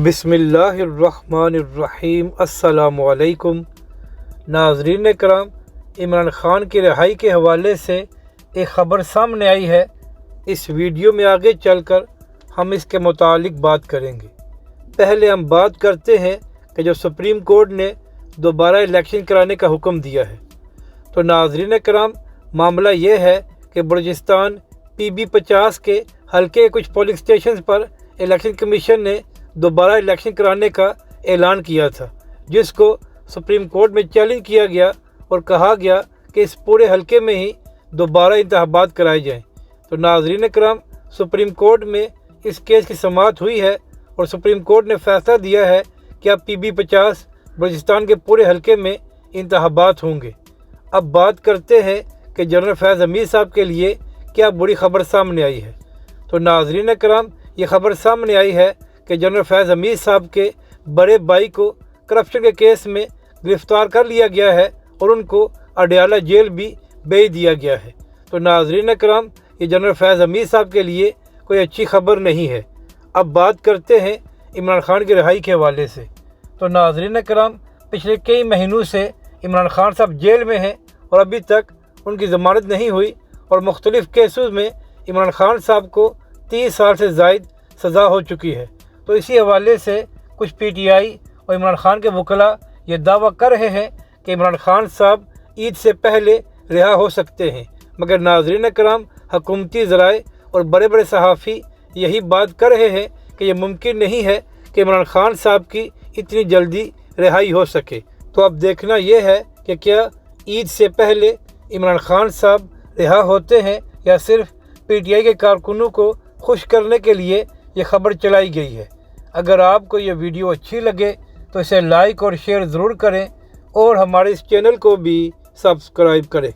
بسم اللہ الرحمن الرحیم۔ السلام علیکم ناظرین کرام، عمران خان کی رہائی کے حوالے سے ایک خبر سامنے آئی ہے۔ اس ویڈیو میں آگے چل کر ہم اس کے متعلق بات کریں گے۔ پہلے ہم بات کرتے ہیں کہ جو سپریم کورٹ نے دوبارہ الیکشن کرانے کا حکم دیا ہے، تو ناظرین کرام معاملہ یہ ہے کہ بلوچستان PB-50 کے حلقے کے کچھ پولنگ اسٹیشنز پر الیکشن کمیشن نے دوبارہ الیکشن کرانے کا اعلان کیا تھا، جس کو سپریم کورٹ میں چیلنج کیا گیا اور کہا گیا کہ اس پورے حلقے میں ہی دوبارہ انتخابات کرائے جائیں۔ تو ناظرین کرام، سپریم کورٹ میں اس کیس کی سماعت ہوئی ہے اور سپریم کورٹ نے فیصلہ دیا ہے کہ اب PB-50 بلوچستان کے پورے حلقے میں انتخابات ہوں گے۔ اب بات کرتے ہیں کہ جنرل فیض حمید صاحب کے لیے کیا بری خبر سامنے آئی ہے۔ تو ناظرین کرام، یہ خبر سامنے آئی ہے کہ جنرل فیض حمید صاحب کے بڑے بھائی کو کرپشن کے کیس میں گرفتار کر لیا گیا ہے اور ان کو اڈیالہ جیل بھی بھیج دیا گیا ہے۔ تو ناظرین کرام، یہ جنرل فیض حمید صاحب کے لیے کوئی اچھی خبر نہیں ہے۔ اب بات کرتے ہیں عمران خان کی رہائی کے حوالے سے۔ تو ناظرین کرام، پچھلے کئی مہینوں سے عمران خان صاحب جیل میں ہیں اور ابھی تک ان کی ضمانت نہیں ہوئی اور مختلف کیسز میں عمران خان صاحب کو 30 سال سے زائد سزا ہو چکی ہے۔ تو اسی حوالے سے کچھ PTI اور عمران خان کے وکلاء یہ دعویٰ کر رہے ہیں کہ عمران خان صاحب عید سے پہلے رہا ہو سکتے ہیں، مگر ناظرین کرام، حکومتی ذرائع اور بڑے بڑے صحافی یہی بات کر رہے ہیں کہ یہ ممکن نہیں ہے کہ عمران خان صاحب کی اتنی جلدی رہائی ہو سکے۔ تو اب دیکھنا یہ ہے کہ کیا عید سے پہلے عمران خان صاحب رہا ہوتے ہیں یا صرف PTI کے کارکنوں کو خوش کرنے کے لیے یہ خبر چلائی گئی ہے۔ اگر آپ کو یہ ویڈیو اچھی لگے تو اسے لائک اور شیئر ضرور کریں اور ہمارے اس چینل کو بھی سبسکرائب کریں۔